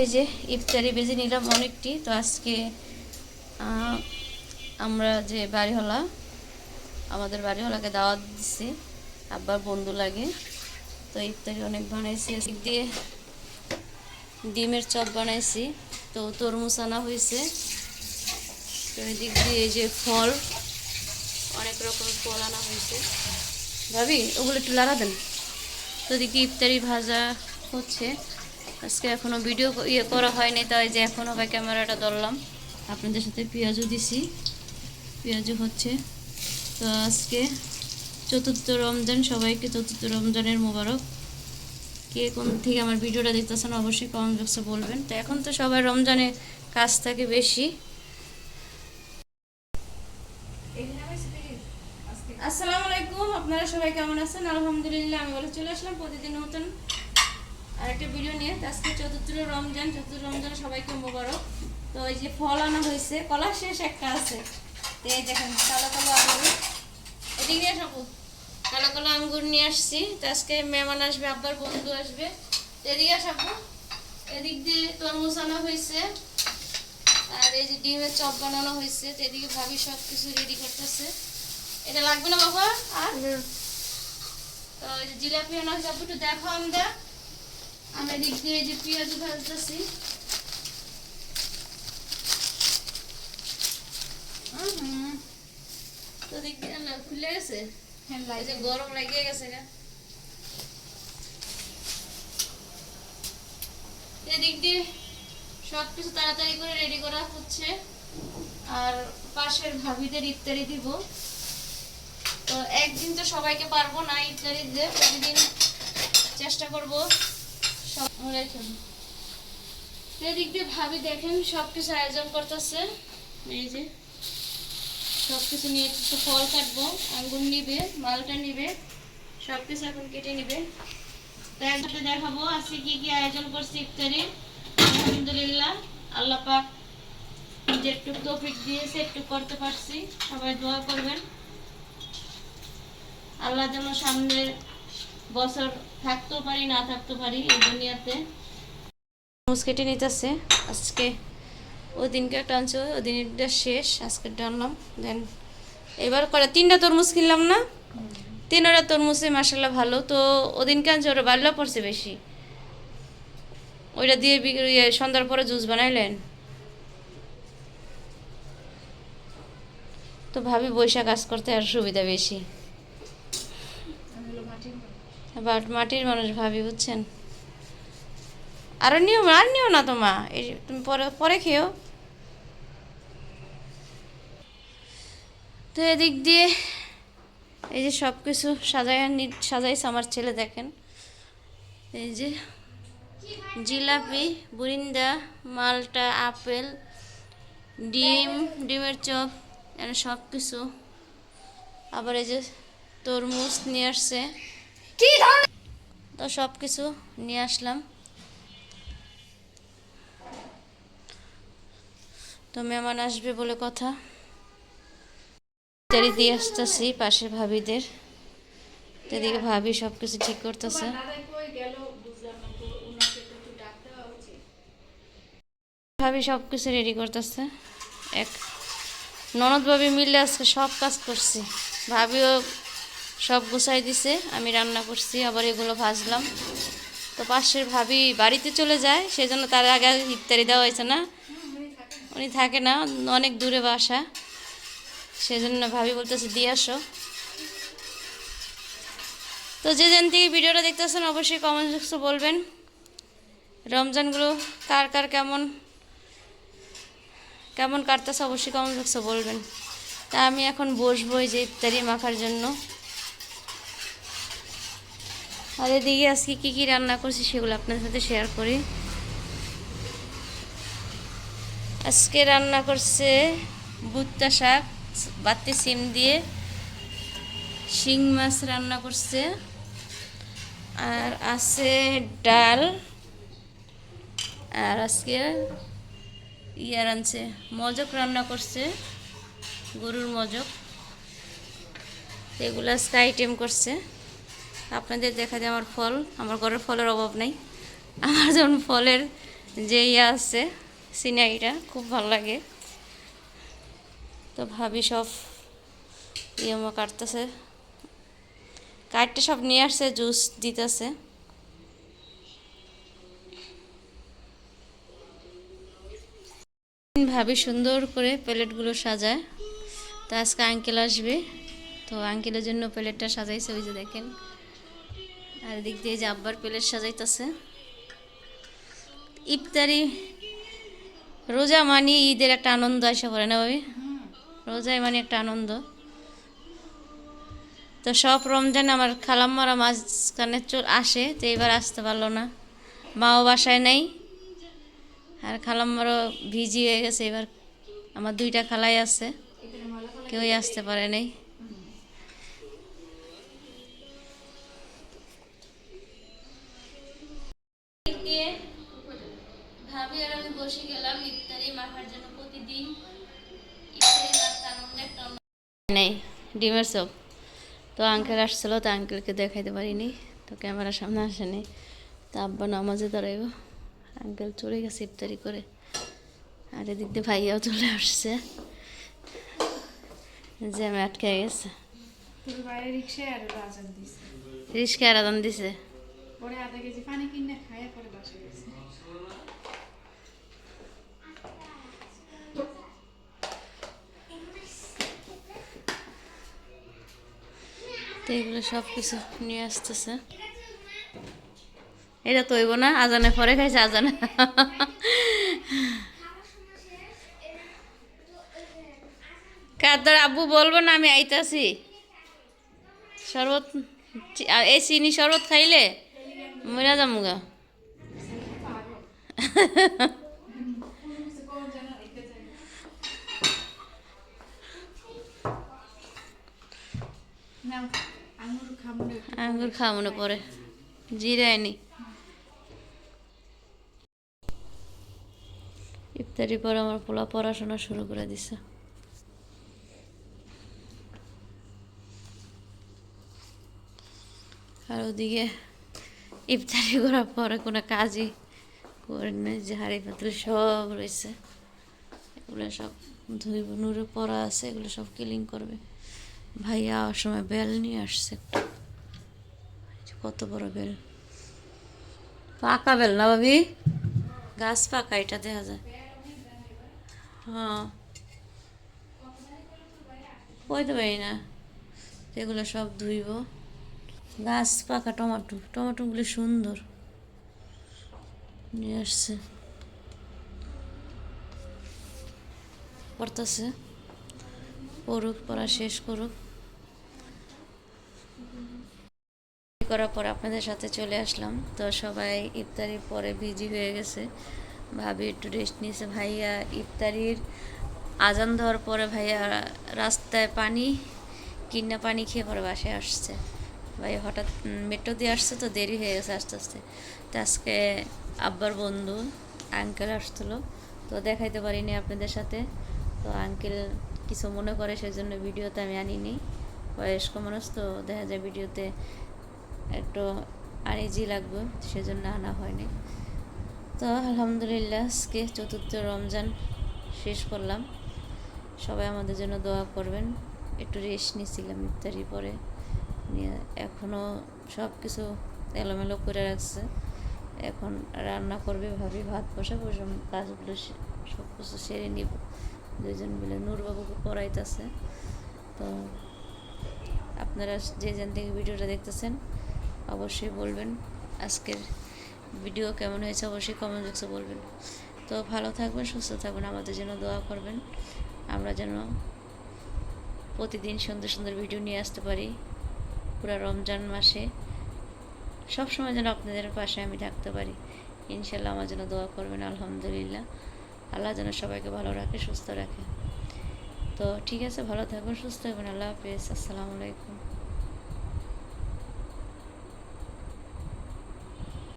এই যে ইফতারি বেজে নিলাম অনেকটি। তো আজকে আমরা যে বাড়িওয়ালা আমাদের বাড়িওয়ালাকে দাওয়াত দিচ্ছি, আব্বার বন্ধু লাগে। তো ইফতারি অনেক বানাইছি, এদিক দিয়ে ডিমের চপ বানাইছি, তো তরমুজ আনা হয়েছে। তো এদিক দিয়ে এই যে ফল, অনেক রকম ফল আনা হয়েছে। ভাবি ওগুলো একটু লাড়া দেন। তো এদিকে ইফতারি ভাজা হচ্ছে। আজকে এখনও ভিডিও করা হয়নি, তাই যে এখন হবে ক্যামেরাটা ধরলাম। আপনাদের সাথে পেঁয়াজও দিছি, পেঁয়াজও হচ্ছে। তো আজকে চতুর্থ রমজান, সবাইকে চতুর্থ রমজানের মোবারক। কে কোন থেকে আমার ভিডিওটা দেখতেছেন অবশ্যই কমেন্ট বক্সে বলবেন। তো এখন তো সবাই রমজানে কাজ থাকে বেশি। আসসালামু আলাইকুম, আপনারা সবাই কেমন আছেন? আলহামদুলিল্লাহ, আমি বলে চলে আসলাম প্রতিদিন নতুন আর একটা ভিডিও নিয়ে। আজকে চতুর্থ রমজান, চতুর্থ রমজানে সবাইকে মোবারক। তো এই যে ফল আনা হয়েছে, কলা শেষ একটা আছে। তো এই দেখেন কালো কালো আঙ্গুর, এদিকে নিয়ে আসবো, কালো কালো আঙ্গুর নিয়ে আসছি। তো আজকে মেহমান আসবে, আব্বার বন্ধু আসবে। তো এদিকে আসবো, এদিক দিয়ে তরমুজ আনা হয়েছে, আর এই যে ডিমের চপ বানানো হয়েছে। তো এদিকে ভাবি সব কিছু রেডি করতেছে। এটা লাগবে না বাবা? আর তো এই যে জিলাপি আনা হয়েছে, একটু দেখো। আমি এদিক দিয়ে এই যে পেঁয়াজ ভাজতেছি। তো দিক দিয়ে খুলে গেছে, গরম লাগিয়ে গেছে গা। এদিক দিয়ে সবকিছু তাড়াতাড়ি করে রেডি করা হচ্ছে। আর পাশের ভাবিদের ইফতারি দিব। তো একদিন তো সবাইকে পারবো না ইফতারি দিতে, প্রতিদিন চেষ্টা করব সব রেখে। এদিক দিয়ে ভাবি দেখেন সবকিছু আয়োজন করতেছে। এই যে সবকিছু নিয়ে একটু ফল কাটবো, আঙ্গুর নিবে, মালটা নিবে, সবকিছু এখন কেটে নিবে। তো একসাথে দেখাবো আজকে কি কি আয়োজন করছি ইফতারির। আলহামদুলিল্লাহ, আল্লাহ পাক যেটুকু তৌফিক দিয়েছে একটু করতে পারছি। সবাই দোয়া করবেন, আল্লাহ যেন সামনের বছর থাকতেও পারি না থাকতেও পারি এই দুনিয়াতে। তরমুজ কেটে নিতেছে। আজকে ওই দিনকে টানছে, ওই দিনটা শেষ, আজকে টানলাম। দেন এবার করে 3টা তরমুজ কিনলাম না, 3টা তরমুজে মাসাল্লাহ ভালো। তো ওদিনকে আনছে, ওরা বাল্লা পড়ছে বেশি, ওইটা দিয়ে সন্ধ্যার পরে জুস বানাইলেন। তো ভাবি বৈশাখ কাজ করতে আর সুবিধা বেশি, বাট মাটির মানুষ ভাবি, বুঝছেন। আর নিও না তোমা, এই তুমি পরে পরে খেও। তো এদিক দিয়ে এই যে সব কিছু সাজাইছে আমার ছেলে, দেখেন। এই যে জিলাপি, বুরিন্দা, মালটা, আপেল, ডিমের চপ, এখানে সব কিছু। আবার এই যে তরমুজ নিয়ে আসছে, তো সব কিছু নিয়ে আসলাম। তো মেহমান আসবে বলে কথা, দিয়ে আসতেছি পাশের ভাবিদের। এদিকে ভাবি সব কিছু ঠিক করতেছে। ভাবি সব কিছু রেডি করতেছে। এক ননদ ভাবি মিলে আজকে সব কাজ করছি। ভাবিও সব গুছাই দিছে, আমি রান্না করছি, আবার এগুলো ভাজলাম। তো পাশের ভাবি বাড়িতে চলে যায়, সেজন্য তার আগে ইফতারি দেওয়া হয়েছে না, উনি থাকে না, অনেক দূরে বাসা, সেজন্য ভাবি বলতেছে দিয়ে আসো। তো যে যেন থেকে ভিডিওটা দেখতেছেন অবশ্যই কমেন্ট বক্সে বলবেন রমজানগুলো কার কার কেমন কেমন কাটতেছে, অবশ্যই কমেন্ট বক্সে বলবেন। তা আমি এখন বসবো এই যে ইফতারি মাখার জন্য। আর এদিকে আজকে কী কী রান্না করছি সেগুলো আপনাদের সাথে শেয়ার করি। আজকে রান্না করছে ভুট্টা শাক, বাতি সিম দিয়ে, শিং মাছ রান্না করছে, আর আছে ডাল, আর আজকে আনছে মজক রান্না করছে, গরুর মজক। এগুলো আজকে আইটেম করছে। আপনাদের দেখা যায় আমার ঘরের ফলের অভাব নাই। আমার যেমন ফলের যে ইয়ে আছে সিনারিটা খুব ভালো লাগে। তো ভাবি সব ইয়েমো কাটতেছে, কাটতে সব নিয়ে আসছে, জুস দিতেছে। ভাবি সুন্দর করে প্লেটগুলো সাজায়। তো আজকে আঙ্কেল আসবে, তো আঙ্কেলের জন্য প্লেটটা সাজাইছে, ওই যে দেখেন। আর দিক দিয়ে যে আব্বার প্লেট সাজাইতেছে। ইফতারি রোজা মানে ঈদের একটা আনন্দ আসা পড়ে না ভাবি? রোজায় মানে একটা আনন্দ। তো সব রমজান আমার খালাম্মারা মাঝখানে আসে, তো এবার আসতে পারলো না, মাও বাসায় নেই, আর খালাম্মারও ভিজি হয়ে গেছে। এবার আমার দুইটা খালাই আছে, কেউই আসতে পারে নাই। ভাবি আর আমি বসে গেলাম ইফতারি মাখার জন্য। প্রতিদিন ইফতারি মাখতে আনন্দ একটা নেই, ডিমের চপ। তো আঙ্কেল আসছিল, তো আঙ্কেলকে দেখাইতে পারিনি, তো ক্যামেরার সামনে আসেনি। তো আব্বা নামাজে দাঁড়াইব, আঙ্কেল চলে গেছে ইফতারি করে। আর এদিক দিয়ে ভাইয়াও চলে আসছে, জ্যামে আটকে গেছে। রিক্সায় আরাধন দিছে। তো এগুলো সব কিছু নিয়ে আসতেছে। এটা তো হইব না, আজানে পরে খাইছে, আজানে। কার আব্বু বলবো না আমি আইতাছি। শরবত, এই চিনি শরবত খাইলে মরা যামুগা। আঙ্গুর খাবো না পরে, জিরায়নি। ইফতারি পর আমার পোলা পড়াশোনা শুরু করে দিছে। আর ওদিকে ইফতারি করার পরে কোনো কাজই করে নেই, যে হাঁড়ি পাতিল সব রয়েছে, এগুলো সব ধুইব। নুরে পড়া আছে, এগুলো সব ক্লিন করবে। ভাইয়া আসার সময় বেল নিয়ে আসছে একটা, কত বড় বেল, পাকা বেল না ভাবি? গাছ পাকা, এটা দেখা যায়। হ্যাঁ, কইতে পারি না। এগুলো সব ধুইব। গাছ পাকা টমাটো, টমাটোগুলি সুন্দর নিয়ে আসছে, পড়তেছে, পড়ুক, পড়া শেষ করুক। করার পর আপনাদের সাথে চলে আসলাম। তো সবাই ইফতারির পরে বিজি হয়ে গেছে, ভাবি একটু রেস্ট নিয়েছে। ভাইয়া ইফতারির আজান দেওয়ার পরে ভাইয়া রাস্তায় পানি কিনা পানি খেয়ে পরে বাসায় আসছে। ভাই হঠাৎ মেট্রো দিয়ে আসছে, তো দেরি হয়ে গেছে আস্তে আস্তে। তো আজকে আব্বার বন্ধু আঙ্কেল আসছিলো, তো দেখাইতে পারিনি আপনাদের সাথে। তো আঙ্কেল কিছু মনে করে সেজন্য ভিডিওতে আমি আনিনি। বয়স্ক মানুষ তো, দেখা যায় ভিডিওতে একটু আনইজি লাগবে, সেজন্য আনা হয়নি। তো আলহামদুলিল্লাহ আজকে চতুর্থ রমজান শেষ করলাম। সবাই আমাদের জন্য দোয়া করবেন। একটু রেস্ট নিয়েছিলাম ইফতারির পরে, এখনও সব কিছু এলোমেলো করে রাখছে। এখন রান্না করবে ভাবি, ভাত বসাবো, কাজগুলো সব কিছু সেরে নিব। দুইজন মিলে নূরবাবুকে পড়াইতেছে। তো আপনারা যে যেন থেকে ভিডিওটা দেখতেছেন অবশ্যই বলবেন আজকের ভিডিও কেমন হয়েছে, অবশ্যই কমেন্ট বক্সে বলবেন। তো ভালো থাকবেন, সুস্থ থাকবেন, আমাদের জন্য দোয়া করবেন। আমরা যেন প্রতিদিন সুন্দর সুন্দর ভিডিও নিয়ে আসতে পারি পুরো রমজান মাসে। সবসময় যেন আপনাদের পাশে আমি থাকতে পারি, ইনশাল্লাহ আমার জন্য দোয়া করবেন। আলহামদুলিল্লাহ, আল্লাহ যেন সবাইকে ভালো রাখে, সুস্থ রাখে। তো ঠিক আছে, ভালো থাকবেন, সুস্থ থাকবেন। আল্লাহ হাফেজ, আসসালামু আলাইকুম।